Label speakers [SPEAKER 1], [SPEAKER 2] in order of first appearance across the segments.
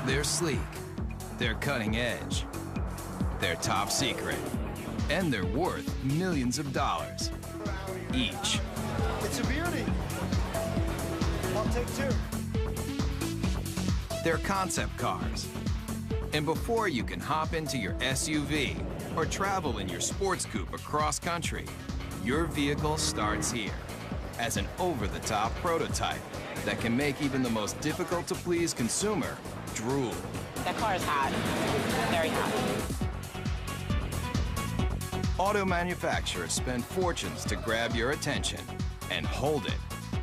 [SPEAKER 1] They're sleek, they're cutting edge, they're top secret, and they're worth millions of dollars each.
[SPEAKER 2] It's a beauty. I'll take two.
[SPEAKER 1] They're concept cars. And before you can hop into your SUV or travel in your sports coupe across country, your vehicle starts here as an over-the-top prototype that can make even the most difficult-to-please consumer drool.
[SPEAKER 3] That car is hot, very hot.
[SPEAKER 1] Auto manufacturers spend fortunes to grab your attention and hold it.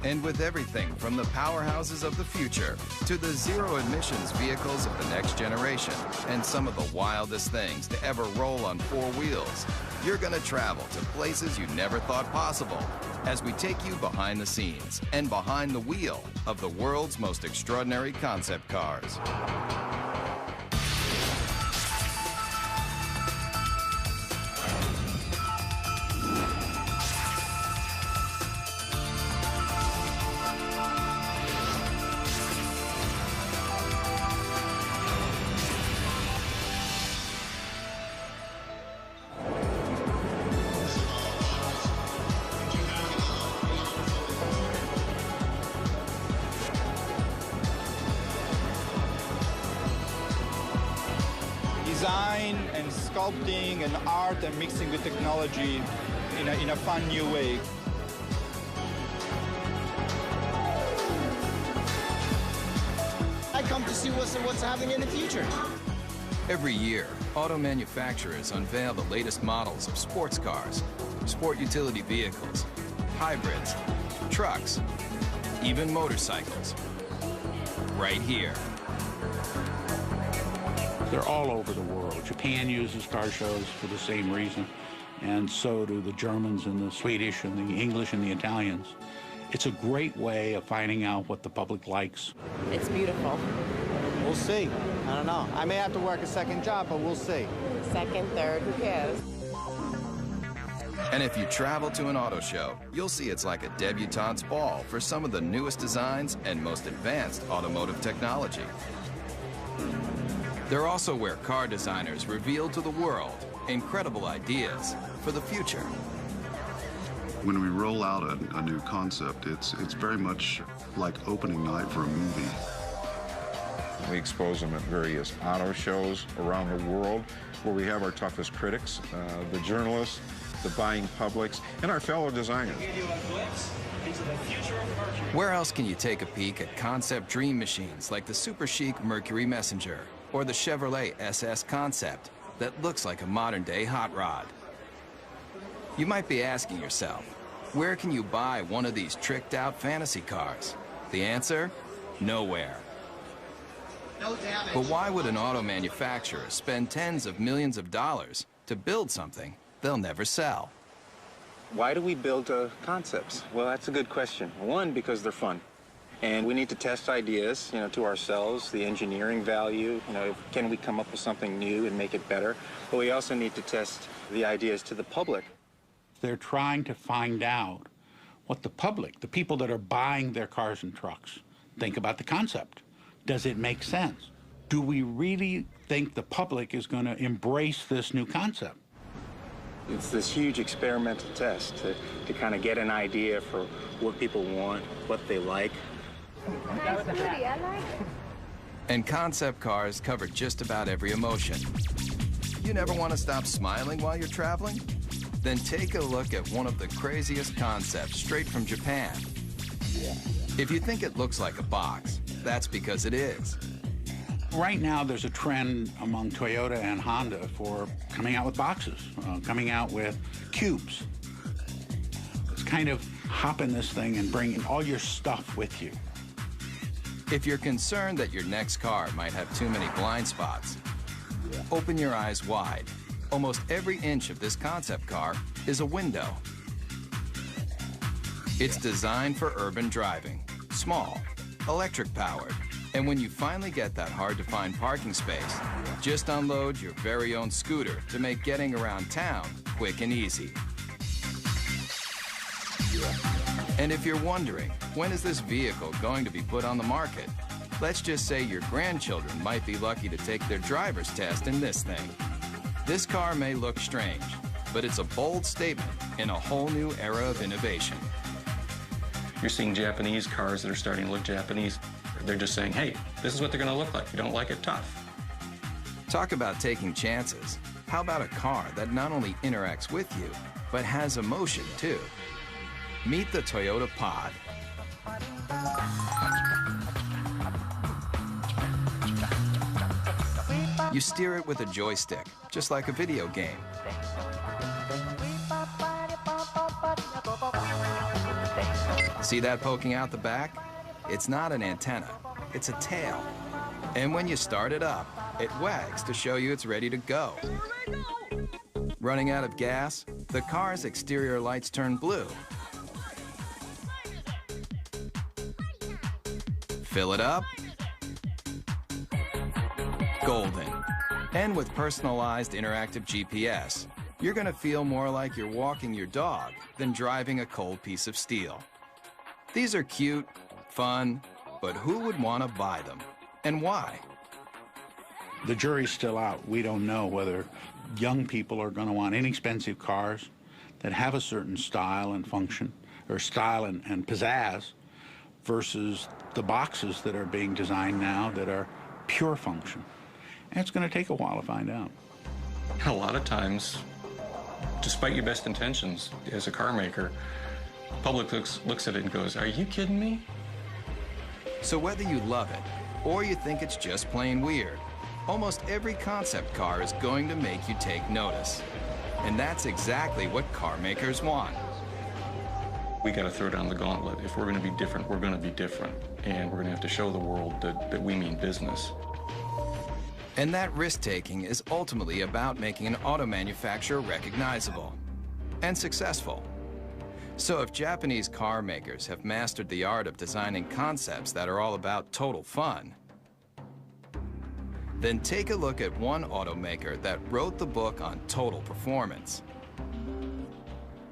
[SPEAKER 1] And with everything from the powerhouses of the future to the zero-emissions vehicles of the next generation and some of the wildest things to ever roll on four wheels, you're gonna travel to places you never thought possible as we take you behind the scenes and behind the wheel of the world's most extraordinary concept cars.
[SPEAKER 4] Design and sculpting and art and mixing with technology in a fun new way.
[SPEAKER 2] I come to see what's happening in the future.
[SPEAKER 1] Every year, auto manufacturers unveil the latest models of sports cars, sport utility vehicles, hybrids, trucks, even motorcycles. Right here.
[SPEAKER 5] They're all over the world. Japan uses car shows for the same reason, and so do the Germans and the Swedish and the English and the Italians. It's a great way of finding out what the public likes.
[SPEAKER 3] It's beautiful.
[SPEAKER 2] We'll see. I don't know. I may have to work a second job, but we'll see.
[SPEAKER 3] Second, third, who cares?
[SPEAKER 1] And if you travel to an auto show, you'll see it's like a debutante's ball for some of the newest designs and most advanced automotive technology. They're also where car designers reveal to the world incredible ideas for the future.
[SPEAKER 6] When we roll out a new concept, it's very much like opening night for a movie.
[SPEAKER 7] We expose them at various auto shows around the world where we have our toughest critics, the journalists, the buying publics, and our fellow designers.
[SPEAKER 1] Where else can you take a peek at concept dream machines like the super chic Mercury Messenger or the Chevrolet SS Concept that looks like a modern-day hot rod? You might be asking yourself, where can you buy one of these tricked-out fantasy cars? The answer? Nowhere.
[SPEAKER 2] No damage.
[SPEAKER 1] But why would an auto manufacturer spend tens of millions of dollars to build something they'll never sell?
[SPEAKER 8] Why do we build concepts? Well, that's a good question. One, because they're fun. And we need to test ideas, to ourselves, the engineering value, can we come up with something new and make it better? But we also need to test the ideas to the public.
[SPEAKER 5] They're trying to find out what the public, the people that are buying their cars and trucks, think about the concept. Does it make sense? Do we really think the public is going to embrace this new concept?
[SPEAKER 8] It's this huge experimental test to kind of get an idea for what people want, what they like.
[SPEAKER 9] Nice booty, I like it.
[SPEAKER 1] And concept cars cover just about every emotion. You never want to stop smiling while you're traveling? Then take a look at one of the craziest concepts straight from Japan. If you think it looks like a box, that's because it is.
[SPEAKER 5] Right now, there's a trend among Toyota and Honda for coming out with boxes, coming out with cubes. It's kind of hop in this thing and bring all your stuff with you.
[SPEAKER 1] If you're concerned that your next car might have too many blind spots, open your eyes wide. Almost every inch of this concept car is a window. It's designed for urban driving, small, electric-powered, And when you finally get that hard-to-find parking space, just unload your very own scooter to make getting around town quick and easy. And if you're wondering, when is this vehicle going to be put on the market? Let's just say your grandchildren might be lucky to take their driver's test in this thing. This car may look strange, but it's a bold statement in a whole new era of innovation.
[SPEAKER 10] You're seeing Japanese cars that are starting to look Japanese. They're just saying, hey, this is what they're going to look like. You don't like it, tough.
[SPEAKER 1] Talk about taking chances. How about a car that not only interacts with you, but has emotion too? Meet the Toyota Pod. You steer it with a joystick, just like a video game. See that poking out the back? It's not an antenna, it's a tail. And when you start it up, it wags to show you it's ready to go. Running out of gas, the car's exterior lights turn blue. Fill it up, golden. And with personalized interactive GPS, you're gonna feel more like you're walking your dog than driving a cold piece of steel. These are cute, fun, but who would want to buy them? And why?
[SPEAKER 5] The jury's still out. We don't know whether young people are going to want inexpensive cars that have a certain style and function, or style and pizzazz, versus the boxes that are being designed now that are pure function. And it's going to take a while to find out.
[SPEAKER 10] A lot of times, despite your best intentions as a car maker, the public looks at it and goes, are you kidding me?
[SPEAKER 1] So whether you love it or you think it's just plain weird, almost every concept car is going to make you take notice. And that's exactly what car makers want.
[SPEAKER 10] We got to throw down the gauntlet. If we're going to be different, we're going to be different. And we're going to have to show the world that we mean business.
[SPEAKER 1] And that risk-taking is ultimately about making an auto manufacturer recognizable and successful. So if Japanese car makers have mastered the art of designing concepts that are all about total fun, then take a look at one automaker that wrote the book on total performance.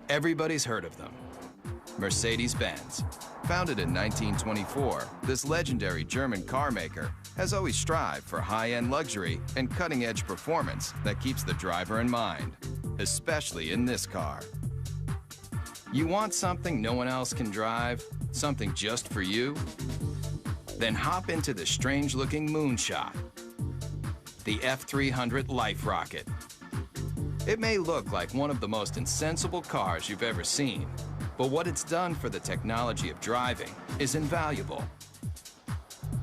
[SPEAKER 1] Everybody's heard of them. Mercedes-Benz. Founded in 1924, this legendary German car maker has always strived for high-end luxury and cutting-edge performance that keeps the driver in mind, especially in this car. You want something no one else can drive? Something just for you? Then hop into the strange-looking moonshot, the F300 Life Rocket. It may look like one of the most insensible cars you've ever seen, but what it's done for the technology of driving is invaluable.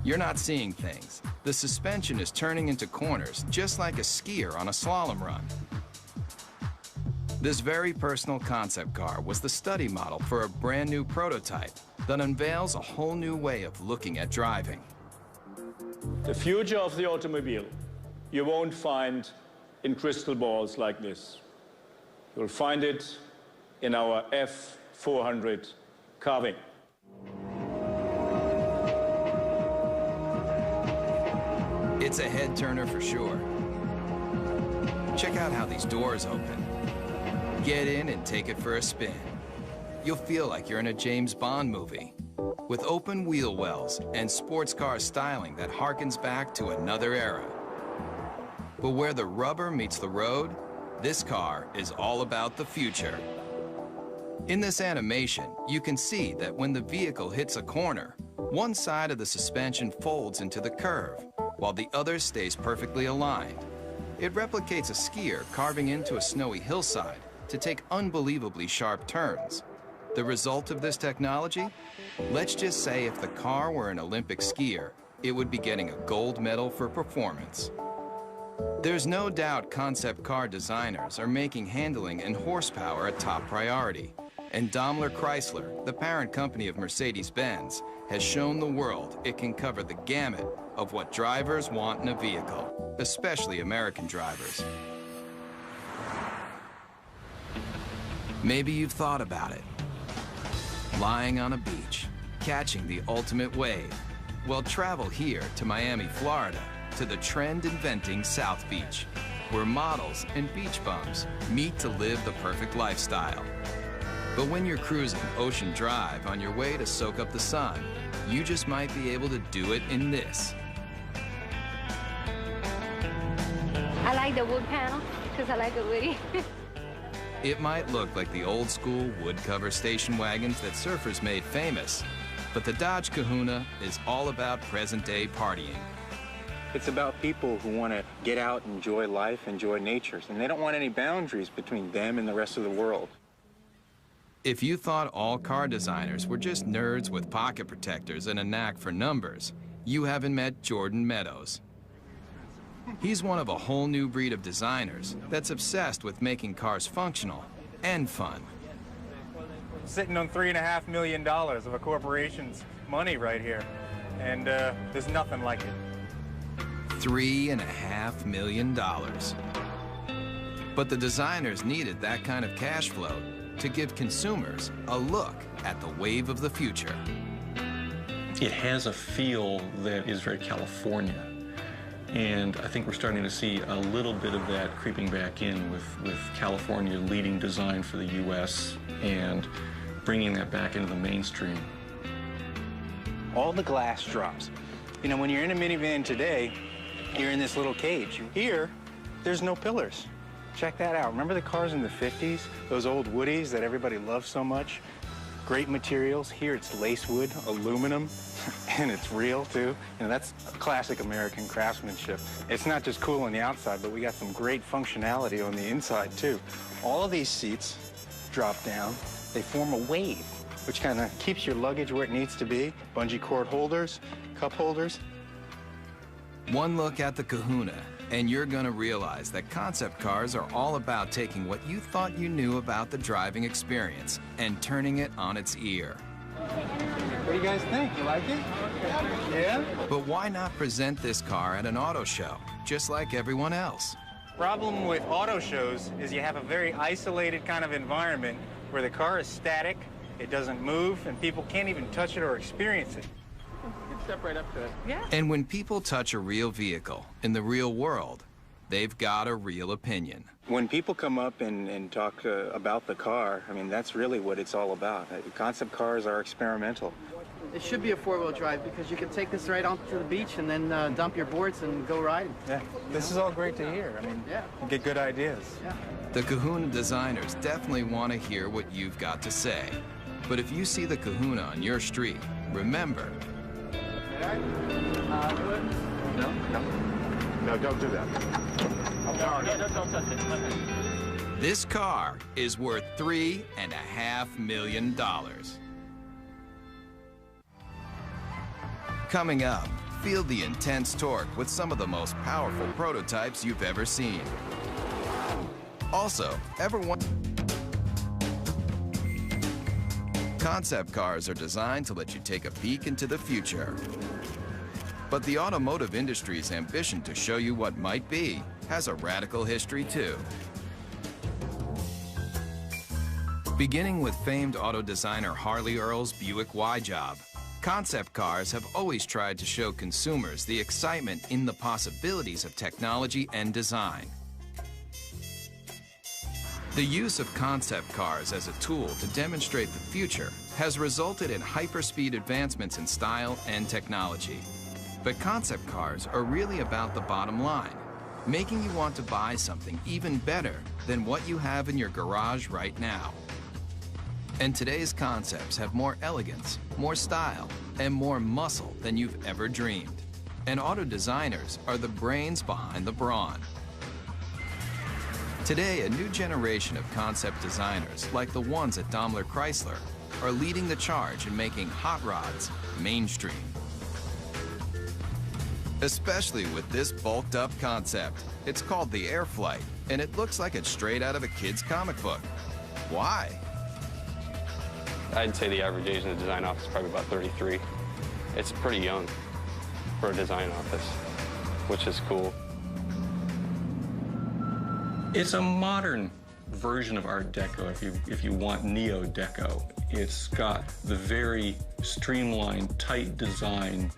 [SPEAKER 1] You're not seeing things. The suspension is turning into corners just like a skier on a slalom run. This very personal concept car was the study model for a brand new prototype that unveils a whole new way of looking at driving.
[SPEAKER 11] The future of the automobile you won't find in crystal balls like this. You'll find it in our F400 carving.
[SPEAKER 1] It's a head turner for sure. Check out how these doors open. Get in and take it for a spin. You'll feel like you're in a James Bond movie with open wheel wells and sports car styling that harkens back to another era. But where the rubber meets the road, this car is all about the future. In this animation, you can see that when the vehicle hits a corner, one side of the suspension folds into the curve, while the other stays perfectly aligned. It replicates a skier carving into a snowy hillside to take unbelievably sharp turns. The result of this technology? Let's just say if the car were an Olympic skier, it would be getting a gold medal for performance. There's no doubt concept car designers are making handling and horsepower a top priority. And Daimler Chrysler, the parent company of Mercedes-Benz, has shown the world it can cover the gamut of what drivers want in a vehicle, especially American drivers. Maybe you've thought about it. Lying on a beach, catching the ultimate wave, Well, travel here to Miami, Florida, to the trend-inventing South Beach, where models and beach bums meet to live the perfect lifestyle. But when you're cruising Ocean Drive on your way to soak up the sun, you just might be able to do it in this.
[SPEAKER 9] I like the wood panel because I like it woody.
[SPEAKER 1] It might look like the old-school wood-cover station wagons that surfers made famous, but the Dodge Kahuna is all about present-day partying.
[SPEAKER 8] It's about people who want to get out, enjoy life, enjoy nature, and they don't want any boundaries between them and the rest of the world.
[SPEAKER 1] If you thought all car designers were just nerds with pocket protectors and a knack for numbers, you haven't met Jordan Meadows. He's one of a whole new breed of designers that's obsessed with making cars functional and fun.
[SPEAKER 8] Sitting on $3.5 million of a corporation's money right here, and there's nothing like it.
[SPEAKER 1] $3.5 million. But the designers needed that kind of cash flow to give consumers a look at the wave of the future.
[SPEAKER 10] It has a feel that is very California. And I think we're starting to see a little bit of that creeping back in with California leading design for the U.S. and bringing that back into the mainstream.
[SPEAKER 8] All the glass drops. You know, when you're in a minivan today, you're in this little cage. Here, there's no pillars. Check that out. Remember the cars in the 50s? Those old Woodies that everybody loved so much? Great materials. Here it's lace wood, aluminum, and it's real too. You know, that's classic American craftsmanship. It's not just cool on the outside, but we got some great functionality on the inside too. All of these seats drop down. They form a wave, which kind of keeps your luggage where it needs to be. Bungee cord holders, cup holders.
[SPEAKER 1] One look at the Kahuna, and you're gonna realize that concept cars are all about taking what you thought you knew about the driving experience and turning it on its ear.
[SPEAKER 8] What do you guys think? You like it? Yeah?
[SPEAKER 1] But why not present this car at an auto show, just like everyone else?
[SPEAKER 8] Problem with auto shows is you have a very isolated kind of environment where the car is static, it doesn't move, and people can't even touch it or experience it. Step right up to it. Yeah.
[SPEAKER 1] And when people touch a real vehicle in the real world, they've got a real opinion.
[SPEAKER 8] When people come up and talk about the car, I mean, that's really what it's all about. Concept cars are experimental.
[SPEAKER 12] It should be a four-wheel drive because you can take this right onto the beach and then dump your boards and go riding.
[SPEAKER 8] Yeah, this is all great to hear. I mean, yeah, you get good ideas.
[SPEAKER 12] Yeah.
[SPEAKER 1] The Kahuna designers definitely want to hear what you've got to say. But if you see the Kahuna on your street, remember,
[SPEAKER 13] No, don't do that.
[SPEAKER 11] Don't touch it.
[SPEAKER 1] This car is worth $3.5 million. Coming up, feel the intense torque with some of the most powerful prototypes you've ever seen. Also, concept cars are designed to let you take a peek into the future. But the automotive industry's ambition to show you what might be has a radical history too. Beginning with famed auto designer Harley Earl's Buick Y-Job, concept cars have always tried to show consumers the excitement in the possibilities of technology and design. The use of concept cars as a tool to demonstrate the future has resulted in hyperspeed advancements in style and technology. But concept cars are really about the bottom line, making you want to buy something even better than what you have in your garage right now. And today's concepts have more elegance, more style, and more muscle than you've ever dreamed. And auto designers are the brains behind the brawn. Today, a new generation of concept designers, like the ones at Daimler Chrysler, are leading the charge in making hot rods mainstream. Especially with this bulked up concept. It's called the Airflight, and it looks like it's straight out of a kid's comic book. Why?
[SPEAKER 14] I'd say the average age in the design office is probably about 33. It's pretty young for a design office, which is cool.
[SPEAKER 10] It's a modern version of Art Deco, if you want Neo-Deco. It's got the very streamlined, tight design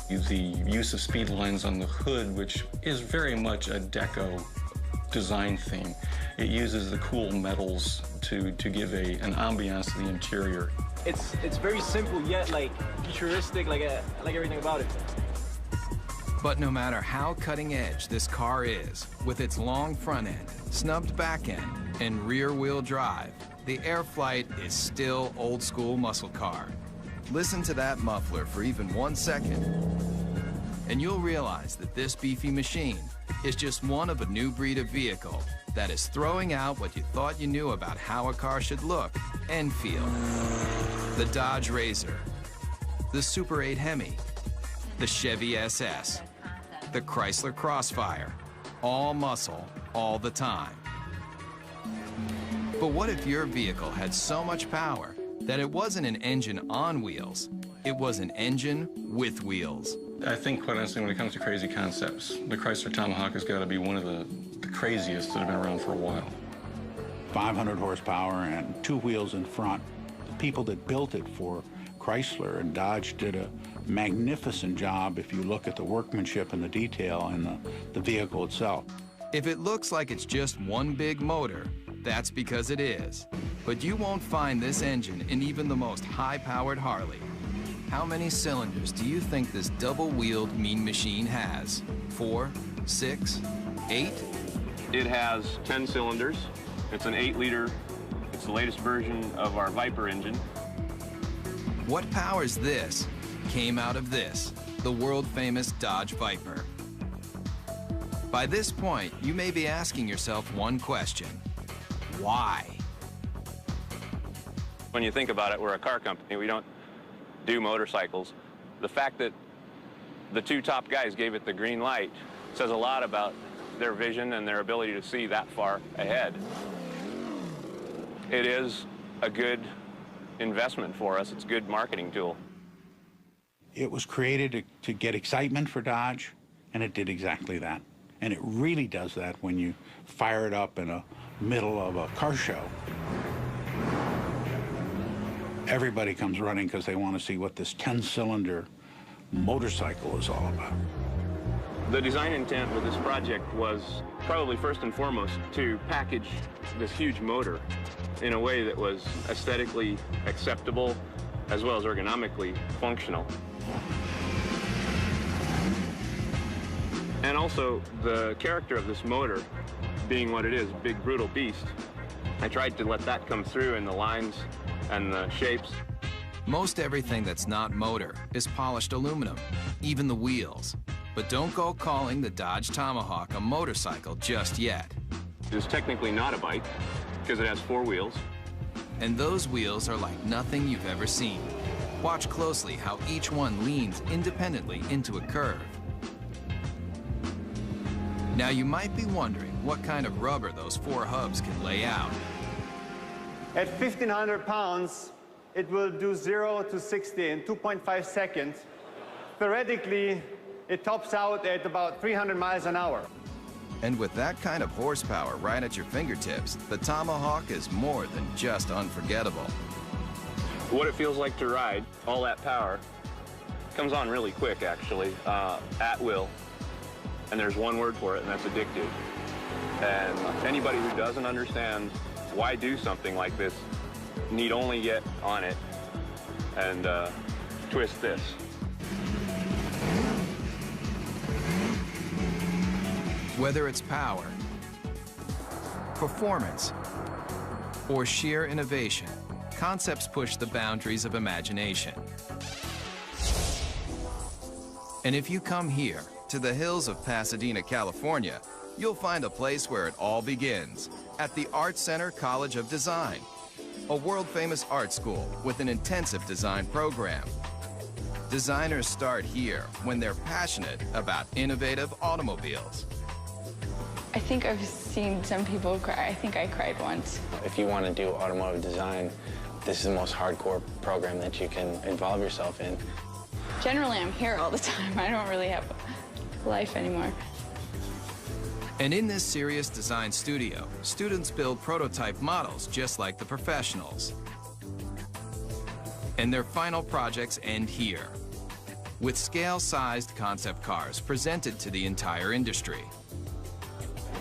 [SPEAKER 10] The use of speed lines on the hood, which is very much a deco design theme. It uses the cool metals to give an ambiance to the interior.
[SPEAKER 13] It's very simple yet like futuristic, like everything about it.
[SPEAKER 1] But no matter how cutting edge this car is, with its long front end, snubbed back end, and rear wheel drive, the Airflight is still old school muscle car. Listen to that muffler for even 1 second, and you'll realize that this beefy machine is just one of a new breed of vehicle that is throwing out what you thought you knew about how a car should look and feel. The Dodge Razor, the Super 8 Hemi, the Chevy SS, the Chrysler Crossfire, all muscle, all the time. But what if your vehicle had so much power that it wasn't an engine on wheels, it was an engine with wheels?
[SPEAKER 10] I think, quite honestly, when it comes to crazy concepts, the Chrysler Tomahawk has got to be one of the craziest that have been around for a while.
[SPEAKER 5] 500 horsepower and 2 wheels in front. The people that built it for Chrysler and Dodge did a magnificent job if you look at the workmanship and the detail in the vehicle itself.
[SPEAKER 1] If it looks like it's just one big motor, that's because it is. But you won't find this engine in even the most high-powered Harley. How many cylinders do you think this double-wheeled mean machine has? 4, 6, 8?
[SPEAKER 14] It has 10 cylinders. It's an 8-liter. It's the latest version of our Viper engine.
[SPEAKER 1] What powers this came out of this, the world-famous Dodge Viper. By this point, you may be asking yourself one question. Why?
[SPEAKER 14] When you think about it, we're a car company. We don't do motorcycles. The fact that the 2 top guys gave it the green light says a lot about their vision and their ability to see that far ahead. It is a good investment for us. It's a good marketing tool.
[SPEAKER 5] It was created to get excitement for Dodge, and it did exactly that. And it really does that when you fire it up in the middle of a car show. Everybody comes running because they want to see what this 10-cylinder motorcycle is all about.
[SPEAKER 14] The design intent with this project was probably first and foremost to package this huge motor in a way that was aesthetically acceptable as well as ergonomically functional. And also the character of this motor being what it is, big brutal beast. I tried to let that come through in the lines and the shapes.
[SPEAKER 1] Most everything that's not motor is polished aluminum, even the wheels. But don't go calling the Dodge Tomahawk a motorcycle just yet.
[SPEAKER 14] It's technically not a bike because it has 4 wheels.
[SPEAKER 1] And those wheels are like nothing you've ever seen. Watch closely how each one leans independently into a curve. Now you might be wondering what kind of rubber those 4 hubs can lay out.
[SPEAKER 2] At 1,500 pounds, it will do 0 to 60 in 2.5 seconds. Theoretically, it tops out at about 300 miles an hour.
[SPEAKER 1] And with that kind of horsepower right at your fingertips, the Tomahawk is more than just unforgettable.
[SPEAKER 14] What it feels like to ride, all that power, comes on really quick, actually, at will. And there's one word for it, and that's addictive. And anybody who doesn't understand why do something like this need only get on it and twist this.
[SPEAKER 1] Whether it's power, performance, or sheer innovation, concepts push the boundaries of imagination. And if you come here, to the hills of Pasadena, California, you'll find a place where it all begins, at the Art Center College of Design, a world-famous art school with an intensive design program. Designers start here when they're passionate about innovative automobiles.
[SPEAKER 15] I think I've seen some people cry. I think I cried once.
[SPEAKER 16] If you want to do automotive design, this is the most hardcore program that you can involve yourself in.
[SPEAKER 15] Generally, I'm here all the time. I don't really have life anymore.
[SPEAKER 1] And in this serious design studio, students build prototype models just like the professionals. And their final projects end here. with scale-sized concept cars presented to the entire industry.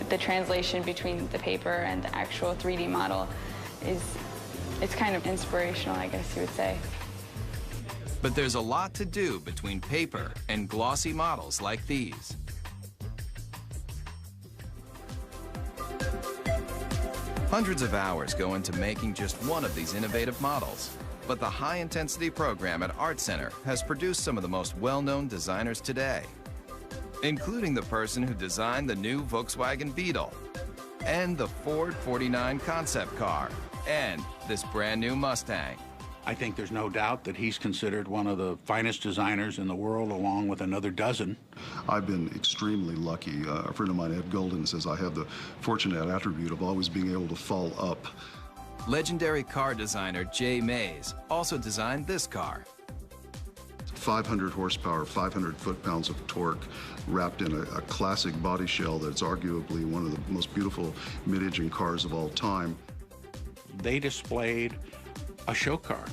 [SPEAKER 15] The translation between the paper and the actual 3D model it's kind of inspirational, I guess you would say.
[SPEAKER 1] But there's a lot to do between paper and glossy models like these. Hundreds of hours go into making just one of these innovative models. But the high-intensity program at Art Center has produced some of the most well-known designers today, including the person who designed the new Volkswagen Beetle, and the Ford 49 concept car, and this brand new Mustang.
[SPEAKER 5] I think there's no doubt that he's considered one of the finest designers in the world, along with another dozen.
[SPEAKER 6] I've been extremely lucky. A friend of mine, Ed Golden, says I have the fortunate attribute of always being able to fall up.
[SPEAKER 1] Legendary car designer Jay Mays also designed this car.
[SPEAKER 6] 500 horsepower, 500 foot-pounds of torque, wrapped in a classic body shell that's arguably one of the most beautiful mid-engine cars of all time.
[SPEAKER 5] They displayed a show car,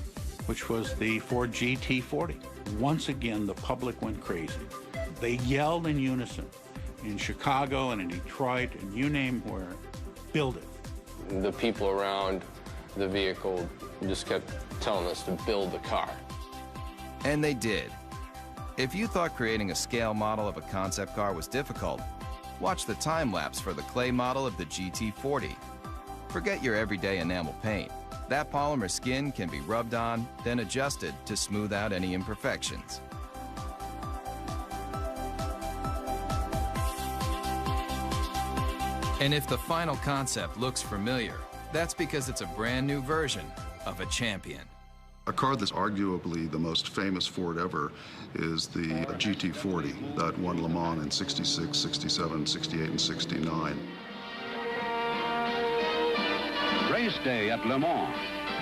[SPEAKER 5] which was the Ford GT40. Once again, the public went crazy. They yelled in unison in Chicago and in Detroit and you name where, build it.
[SPEAKER 17] The people around the vehicle just kept telling us to build the car.
[SPEAKER 1] And they did. If you thought creating a scale model of a concept car was difficult, watch the time-lapse for the clay model of the GT40. Forget your everyday enamel paint. That polymer skin can be rubbed on, then adjusted to smooth out any imperfections. And if the final concept looks familiar, that's because it's a brand new version of a champion.
[SPEAKER 6] A car that's arguably the most famous Ford ever is the GT40 that won Le Mans in 66, 67, 68, and 69.
[SPEAKER 18] Race day at Le Mans.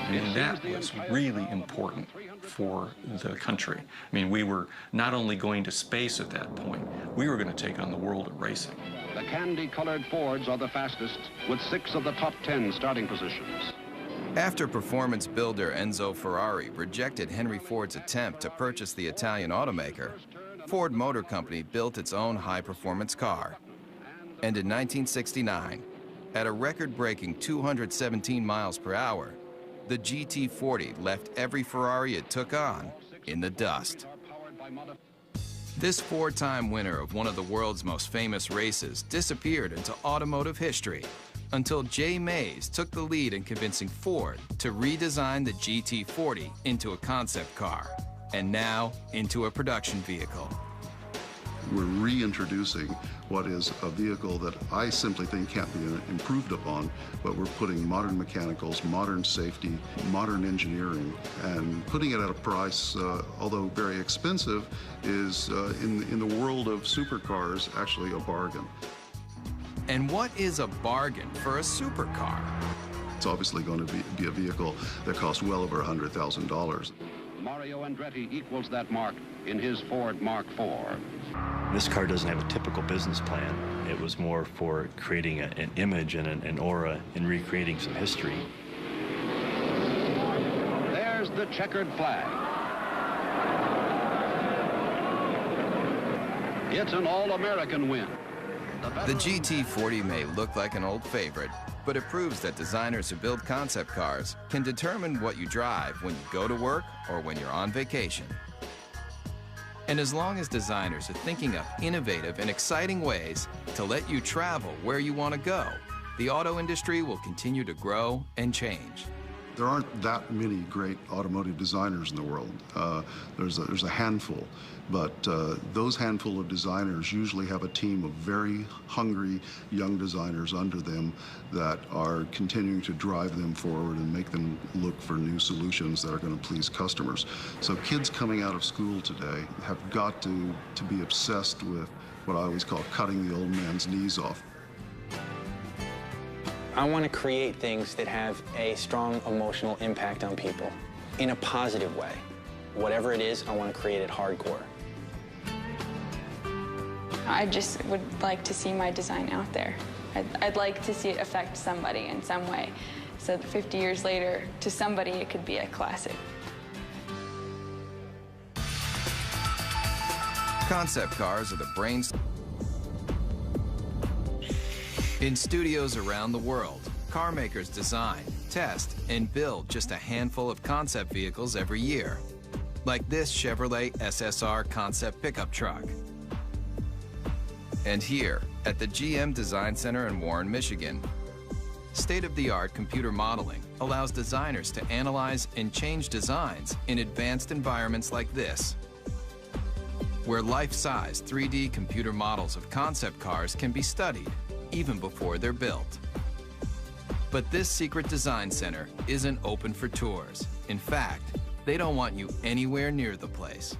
[SPEAKER 10] And that was really important for the country. I mean, we were not only going to space at that point, we were going to take on the world of racing.
[SPEAKER 18] The candy-colored Fords are the fastest, with 6 of the top 10 starting positions.
[SPEAKER 1] After performance builder Enzo Ferrari rejected Henry Ford's attempt to purchase the Italian automaker, Ford Motor Company built its own high-performance car. And in 1969, at a record-breaking 217 miles per hour, the GT40 left every Ferrari it took on in the dust. This 4-time winner of one of the world's most famous races disappeared into automotive history until Jay Mays took the lead in convincing Ford to redesign the GT40 into a concept car, and now into a production vehicle.
[SPEAKER 6] We're reintroducing what is a vehicle that I simply think can't be improved upon, but we're putting modern mechanicals, modern safety, modern engineering, and putting it at a price, although very expensive, is in the world of supercars actually a bargain.
[SPEAKER 1] And what is a bargain for a supercar?
[SPEAKER 6] It's obviously going to be a vehicle that costs well over $100,000.
[SPEAKER 18] Mario Andretti equals that mark in his Ford Mark IV.
[SPEAKER 19] This car doesn't have a typical business plan. It was more for creating an image and an aura and recreating some history.
[SPEAKER 18] There's the checkered flag. It's an all-American win.
[SPEAKER 1] The GT40 may look like an old favorite, but it proves that designers who build concept cars can determine what you drive when you go to work or when you're on vacation. And as long as designers are thinking up innovative and exciting ways to let you travel where you want to go, the auto industry will continue to grow and change.
[SPEAKER 6] There aren't that many great automotive designers in the world. There's a handful, but those handful of designers usually have a team of very hungry young designers under them that are continuing to drive them forward and make them look for new solutions that are going to please customers. So kids coming out of school today have got to be obsessed with what I always call cutting the old man's knees off.
[SPEAKER 16] I want to create things that have a strong emotional impact on people in a positive way. Whatever it is, I want to create it hardcore.
[SPEAKER 15] I just would like to see my design out there. I'd like to see it affect somebody in some way, so that 50 years later, to somebody, it could be a classic.
[SPEAKER 1] Concept cars are the brains. In studios around the world, car makers design, test, and build just a handful of concept vehicles every year, like this Chevrolet SSR concept pickup truck. And here, at the GM Design Center in Warren, Michigan, state-of-the-art computer modeling allows designers to analyze and change designs in advanced environments like this, where life-size 3D computer models of concept cars can be studied even before they're built. But this secret design center isn't open for tours. In fact, they don't want you anywhere near the place.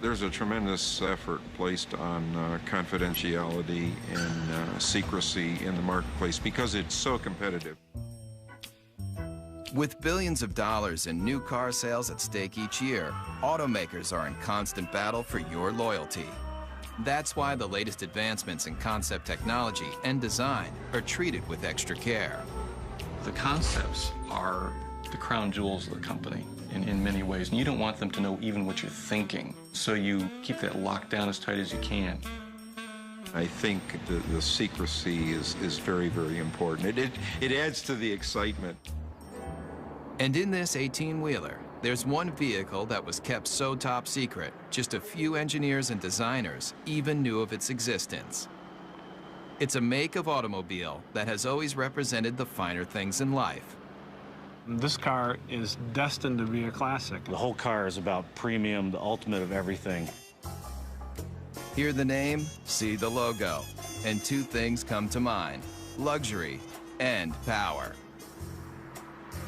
[SPEAKER 7] There's a tremendous effort placed on confidentiality and secrecy in the marketplace because it's so competitive.
[SPEAKER 1] With billions of dollars in new car sales at stake each year, automakers are in constant battle for your loyalty. That's why the latest advancements in concept technology and design are treated with extra care.
[SPEAKER 10] The concepts are the crown jewels of the company in many ways, and you don't want them to know even what you're thinking, so you keep that locked down as tight as you can.
[SPEAKER 7] I think the secrecy is very, very important. It adds to the excitement.
[SPEAKER 1] And in this 18-wheeler, there's one vehicle that was kept so top secret, just a few engineers and designers even knew of its existence. It's a make of automobile that has always represented the finer things in life.
[SPEAKER 20] This car is destined to be a classic.
[SPEAKER 19] The whole car is about premium, the ultimate of everything.
[SPEAKER 1] Hear the name, see the logo, and two things come to mind: luxury and power.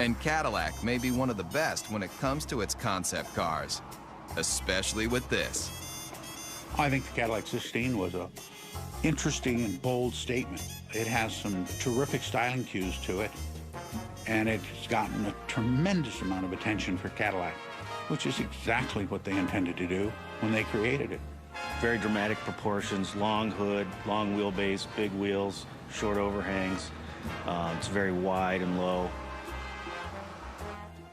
[SPEAKER 1] And Cadillac may be one of the best when it comes to its concept cars, especially with this.
[SPEAKER 5] I think the Cadillac 16 was a interesting and bold statement. It has some terrific styling cues to it, and it's gotten a tremendous amount of attention for Cadillac, which is exactly what they intended to do when they created it.
[SPEAKER 19] Very dramatic proportions, long hood, long wheelbase, big wheels, short overhangs. It's very wide and low.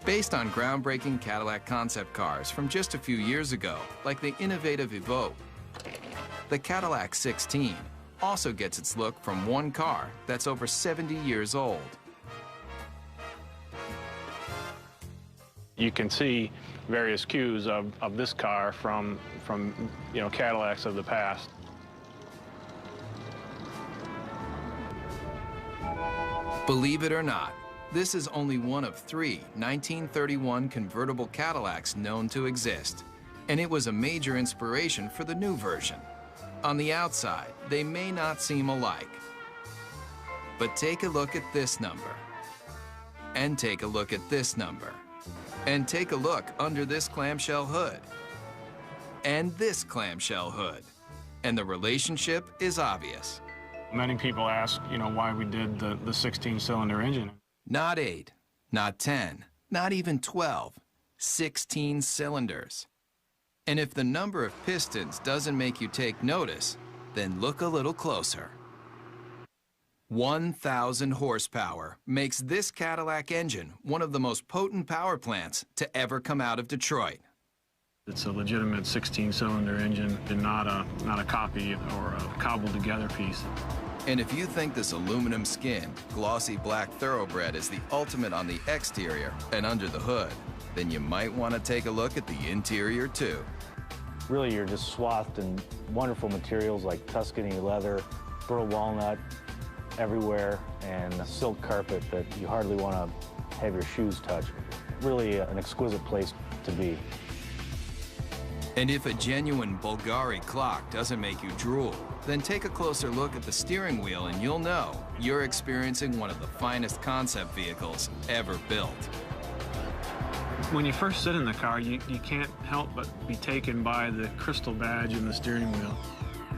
[SPEAKER 1] Based on groundbreaking Cadillac concept cars from just a few years ago, like the innovative Evoque, the Cadillac 16 also gets its look from one car that's over 70 years old.
[SPEAKER 20] You can see various cues of this car from Cadillacs of the past.
[SPEAKER 1] Believe it or not, this is only one of 3 1931 convertible Cadillacs known to exist, and it was a major inspiration for the new version. On the outside, they may not seem alike, but take a look at this number, and take a look at this number, and take a look under this clamshell hood, and this clamshell hood, and the relationship is obvious.
[SPEAKER 20] Many people ask, why we did the 16-cylinder engine.
[SPEAKER 1] Not 8, not 10, not even 12, 16 cylinders. And if the number of pistons doesn't make you take notice, then look a little closer. 1,000 horsepower makes this Cadillac engine one of the most potent power plants to ever come out of Detroit.
[SPEAKER 20] It's a legitimate 16-cylinder engine and not a copy or a cobbled-together piece.
[SPEAKER 1] And if you think this aluminum skin, glossy black thoroughbred is the ultimate on the exterior and under the hood, then you might want to take a look at the interior too.
[SPEAKER 19] Really, you're just swathed in wonderful materials like Tuscany leather, burl walnut everywhere, and a silk carpet that you hardly want to have your shoes touch. Really an exquisite place to be.
[SPEAKER 1] And if a genuine Bulgari clock doesn't make you drool, then take a closer look at the steering wheel and you'll know you're experiencing one of the finest concept vehicles ever built.
[SPEAKER 20] When you first sit in the car, you can't help but be taken by the crystal badge in the steering wheel.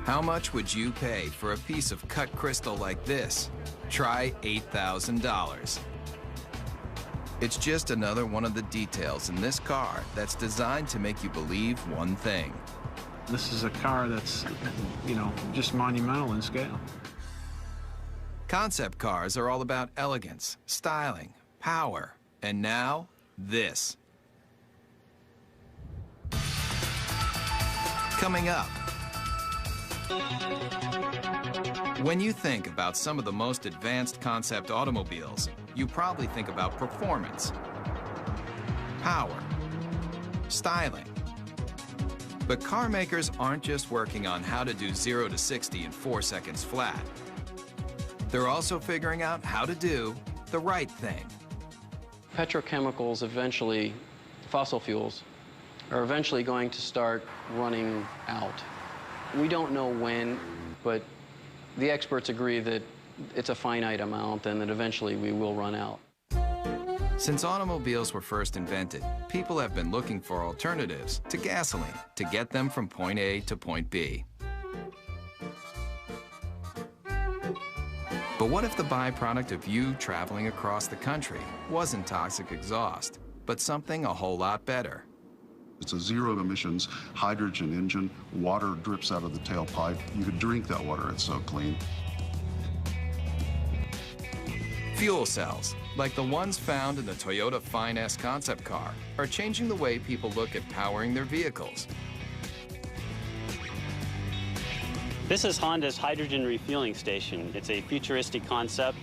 [SPEAKER 1] How much would you pay for a piece of cut crystal like this? Try $8,000. It's just another one of the details in this car that's designed to make you believe one thing.
[SPEAKER 20] This is a car that's, just monumental in scale.
[SPEAKER 1] Concept cars are all about elegance, styling, power, and now, this. Coming up, when you think about some of the most advanced concept automobiles, you probably think about performance, power, styling. But car makers aren't just working on how to do 0 to 60 in 4 seconds flat. They're also figuring out how to do the right thing.
[SPEAKER 21] Petrochemicals eventually, fossil fuels, are eventually going to start running out. We don't know when, but the experts agree that it's a finite amount and that eventually we will run out.
[SPEAKER 1] Since automobiles were first invented, people have been looking for alternatives to gasoline to get them from point A to point B. But what if the byproduct of you traveling across the country wasn't toxic exhaust, but something a whole lot better?
[SPEAKER 6] It's a zero-emissions hydrogen engine. Water drips out of the tailpipe. You could drink that water, it's so clean.
[SPEAKER 1] Fuel cells, like the ones found in the Toyota Fine S concept car, are changing the way people look at powering their vehicles.
[SPEAKER 22] This is Honda's hydrogen refueling station. It's a futuristic concept,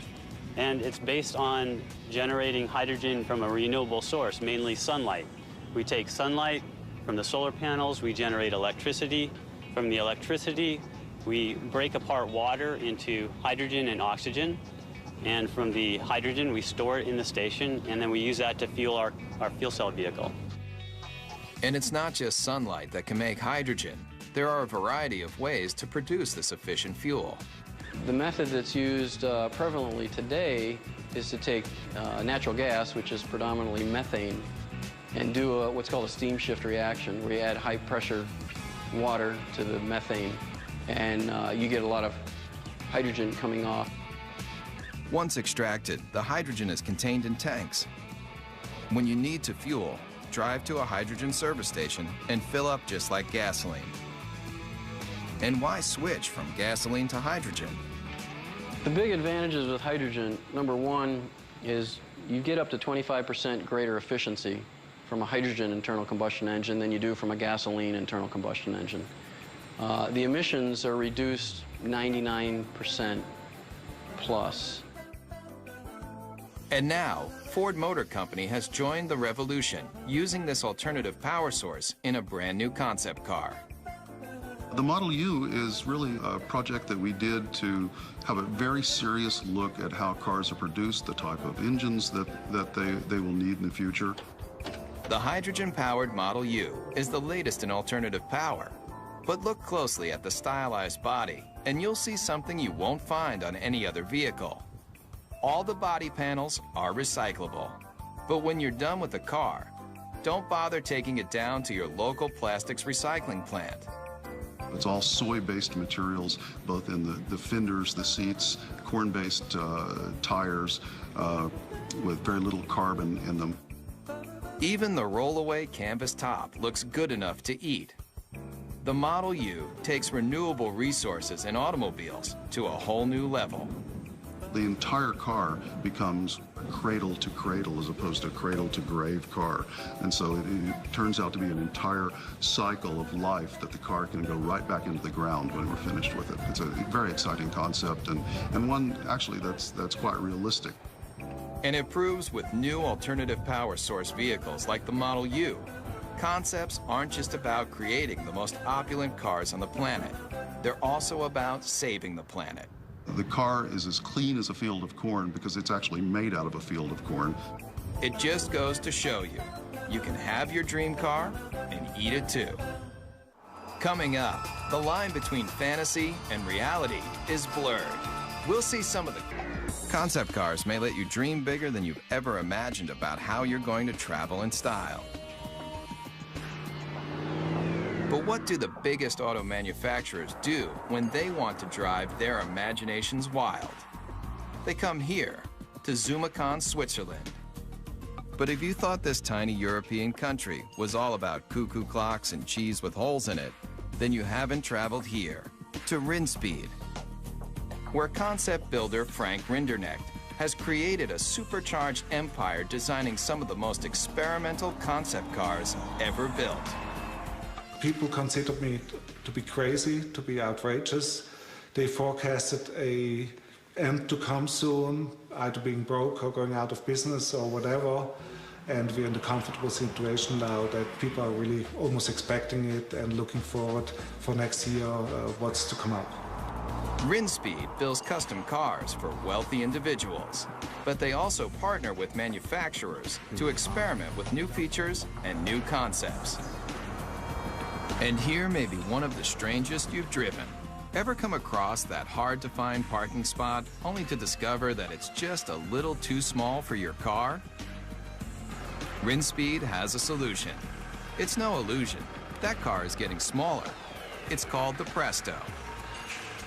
[SPEAKER 22] and it's based on generating hydrogen from a renewable source, mainly sunlight. We take sunlight from the solar panels, we generate electricity. From the electricity, we break apart water into hydrogen and oxygen. And from the hydrogen, we store it in the station, and then we use that to fuel our fuel cell vehicle.
[SPEAKER 1] And it's not just sunlight that can make hydrogen. There are a variety of ways to produce this efficient fuel.
[SPEAKER 21] The method that's used prevalently today is to take natural gas, which is predominantly methane, and do what's called a steam shift reaction, where you add high-pressure water to the methane, and you get a lot of hydrogen coming off.
[SPEAKER 1] Once extracted, the hydrogen is contained in tanks. When you need to fuel, drive to a hydrogen service station and fill up just like gasoline. And why switch from gasoline to hydrogen?
[SPEAKER 21] The big advantages with hydrogen, number one, is you get up to 25% greater efficiency from a hydrogen internal combustion engine than you do from a gasoline internal combustion engine. The emissions are reduced 99% plus.
[SPEAKER 1] And now, Ford Motor Company has joined the revolution, using this alternative power source in a brand new concept car.
[SPEAKER 6] The Model U is really a project that we did to have a very serious look at how cars are produced, the type of engines that they will need in the future.
[SPEAKER 1] The hydrogen-powered Model U is the latest in alternative power. But look closely at the stylized body, and you'll see something you won't find on any other vehicle. All the body panels are recyclable. But when you're done with the car, don't bother taking it down to your local plastics recycling plant.
[SPEAKER 6] It's all soy-based materials, both in the fenders, the seats, corn-based tires with very little carbon in them.
[SPEAKER 1] Even the roll-away canvas top looks good enough to eat. The Model U takes renewable resources in automobiles to a whole new level.
[SPEAKER 6] The entire car becomes cradle to cradle as opposed to cradle to grave car. And so it turns out to be an entire cycle of life that the car can go right back into the ground when we're finished with it. It's a very exciting concept and one actually that's quite realistic.
[SPEAKER 1] And it proves with new alternative power source vehicles like the Model U, concepts aren't just about creating the most opulent cars on the planet. They're also about saving the planet.
[SPEAKER 6] The car is as clean as a field of corn because it's actually made out of a field of corn.
[SPEAKER 1] It just goes to show you, you can have your dream car and eat it too. Coming up, the line between fantasy and reality is blurred. We'll see some of the concept cars may let you dream bigger than you've ever imagined about how you're going to travel in style. But what do the biggest auto manufacturers do when they want to drive their imaginations wild? They come here, to Zumikon, Switzerland. But if you thought this tiny European country was all about cuckoo clocks and cheese with holes in it, then you haven't traveled here, to Rinspeed, where concept builder Frank Rinderknecht has created a supercharged empire designing some of the most experimental concept cars ever built.
[SPEAKER 3] People considered me to be crazy, to be outrageous. They forecasted an end to come soon, either being broke or going out of business or whatever. And we're in the comfortable situation now that people are really almost expecting it and looking forward for next year what's to come up.
[SPEAKER 1] Rinspeed builds custom cars for wealthy individuals, but they also partner with manufacturers to experiment with new features and new concepts. And here may be one of the strangest you've driven. Ever come across that hard-to-find parking spot only to discover that it's just a little too small for your car? Rinspeed has a solution. It's no illusion. That car is getting smaller. It's called the Presto.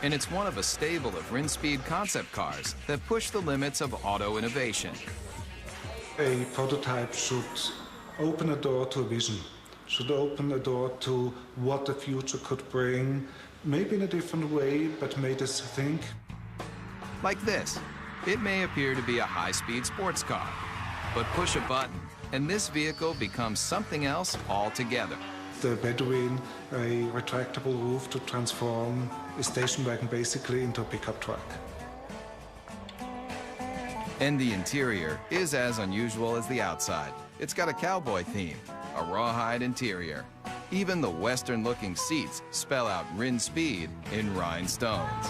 [SPEAKER 1] And it's one of a stable of Rinspeed concept cars that push the limits of auto innovation.
[SPEAKER 3] A prototype should open a door to a vision, should open a door to what the future could bring, maybe in a different way, but made us think.
[SPEAKER 1] Like this. It may appear to be a high-speed sports car, but push a button, and this vehicle becomes something else altogether.
[SPEAKER 3] The Bedouin, a retractable roof to transform a station wagon basically into a pickup truck.
[SPEAKER 1] And the interior is as unusual as the outside. It's got a cowboy theme, a rawhide interior. Even the Western-looking seats spell out Rinspeed in rhinestones.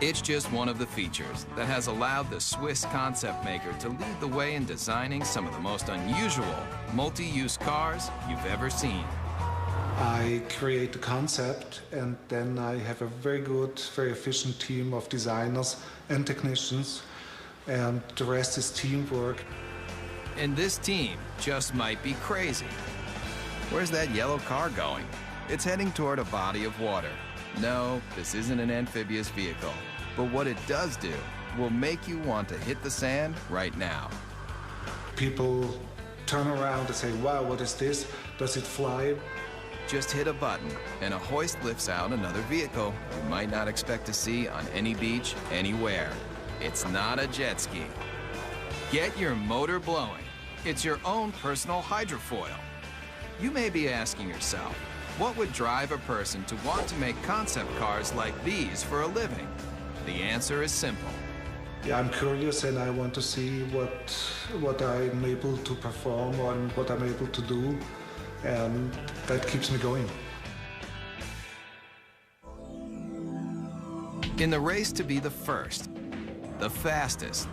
[SPEAKER 1] It's just one of the features that has allowed the Swiss concept maker to lead the way in designing some of the most unusual multi-use cars you've ever seen.
[SPEAKER 3] I create the concept, and then I have a very good, very efficient team of designers and technicians, and the rest is teamwork.
[SPEAKER 1] And this team just might be crazy. Where's that yellow car going? It's heading toward a body of water. No, this isn't an amphibious vehicle, but what it does do will make you want to hit the sand right now.
[SPEAKER 3] People turn around and say, wow, what is this? Does it fly?
[SPEAKER 1] Just hit a button, and a hoist lifts out another vehicle you might not expect to see on any beach, anywhere. It's not a jet ski. Get your motor blowing. It's your own personal hydrofoil. You may be asking yourself, what would drive a person to want to make concept cars like these for a living? The answer is simple.
[SPEAKER 3] Yeah, I'm curious and I want to see what I'm able to perform and what I'm able to do, and that keeps me going.
[SPEAKER 1] In the race to be the first, the fastest,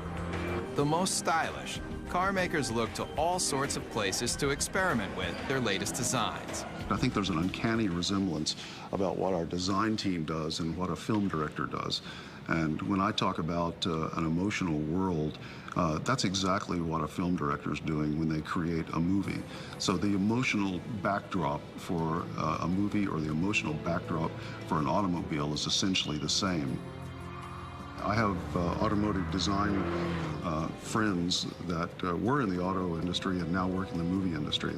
[SPEAKER 1] the most stylish, car makers look to all sorts of places to experiment with their latest designs.
[SPEAKER 6] I think there's an uncanny resemblance about what our design team does and what a film director does. And when I talk about an emotional world, that's exactly what a film director is doing when they create a movie. So the emotional backdrop for a movie or the emotional backdrop for an automobile is essentially the same. I have automotive design friends that were in the auto industry and now work in the movie industry.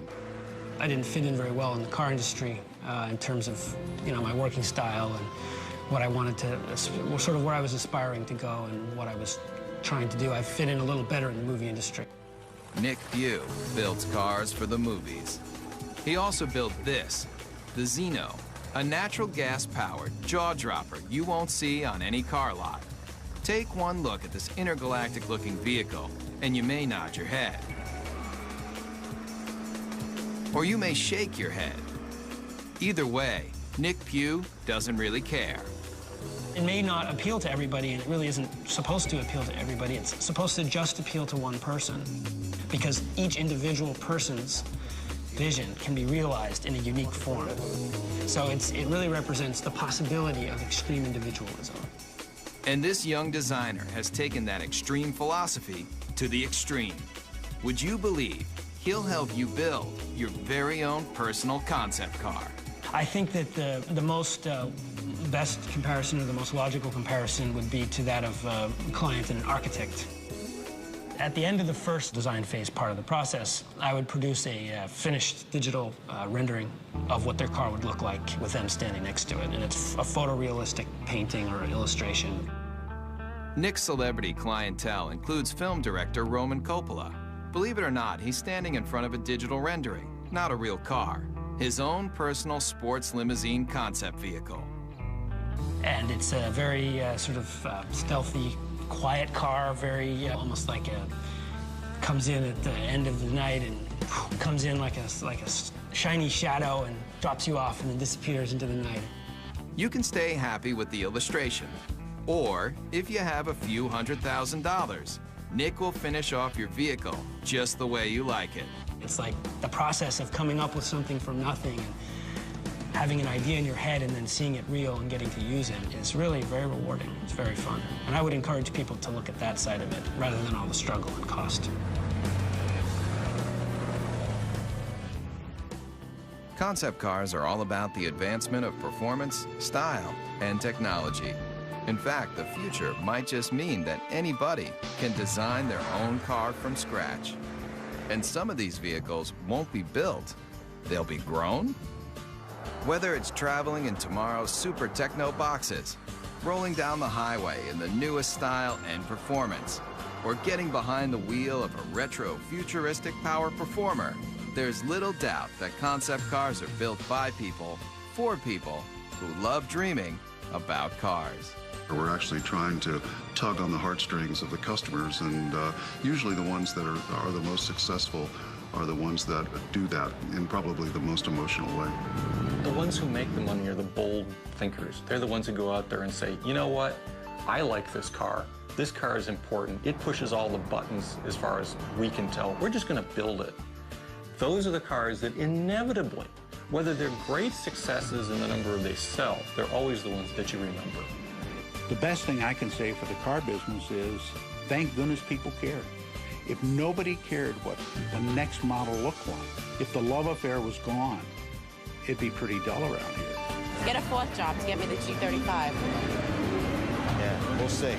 [SPEAKER 4] I didn't fit in very well in the car industry in terms of, my working style and what I wanted to, sort of where I was aspiring to go and what I was trying to do. I fit in a little better in the movie industry.
[SPEAKER 1] Nick Pugh builds cars for the movies. He also built this, the Zeno, a natural gas-powered jaw-dropper you won't see on any car lot. Take one look at this intergalactic-looking vehicle, and you may nod your head. Or you may shake your head. Either way, Nick Pugh doesn't really care.
[SPEAKER 4] It may not appeal to everybody, and it really isn't supposed to appeal to everybody. It's supposed to just appeal to one person, because each individual person's vision can be realized in a unique form. So it really represents the possibility of extreme individualism.
[SPEAKER 1] And this young designer has taken that extreme philosophy to the extreme. Would you believe he'll help you build your very own personal concept car?
[SPEAKER 4] I think that the most best comparison, or the most logical comparison, would be to that of a client and an architect. At the end of the first design phase part of the process, I would produce a finished digital rendering of what their car would look like with them standing next to it, and it's a photorealistic painting or illustration.
[SPEAKER 1] Nick's celebrity clientele includes film director Roman Coppola. Believe it or not, he's standing in front of a digital rendering, not a real car. his own personal sports limousine concept vehicle.
[SPEAKER 4] And it's a very sort of stealthy, quiet car, very almost like comes in at the end of the night and comes in like a shiny shadow and drops you off and then disappears into the night.
[SPEAKER 1] You can stay happy with the illustration, or if you have a few $100,000, Nick will finish off your vehicle just the way you like it.
[SPEAKER 4] It's like the process of coming up with something from nothing and having an idea in your head and then seeing it real and getting to use it is really very rewarding. It's very fun. And I would encourage people to look at that side of it rather than all the struggle and cost.
[SPEAKER 1] Concept cars are all about the advancement of performance, style, and technology. In fact, the future might just mean that anybody can design their own car from scratch. And some of these vehicles won't be built, they'll be grown. Whether it's traveling in tomorrow's super techno boxes, rolling down the highway in the newest style and performance, or getting behind the wheel of a retro futuristic power performer, there's little doubt that concept cars are built by people, for people who love dreaming about cars.
[SPEAKER 6] We're actually trying to tug on the heartstrings of the customers, and usually the ones that are the most successful are the ones that do that in probably the most emotional way.
[SPEAKER 10] The ones who make the money are the bold thinkers. They're the ones who go out there and say, you know what, I like this car. This car is important. It pushes all the buttons as far as we can tell. We're just going to build it. Those are the cars that inevitably, whether they're great successes in the number they sell, they're always the ones that you remember.
[SPEAKER 5] The best thing I can say for the car business is, thank goodness people cared. If nobody cared what the next model looked like, if the love affair was gone, it'd be pretty dull around here.
[SPEAKER 8] Get a fourth job to get me the G35.
[SPEAKER 9] Yeah, we'll see.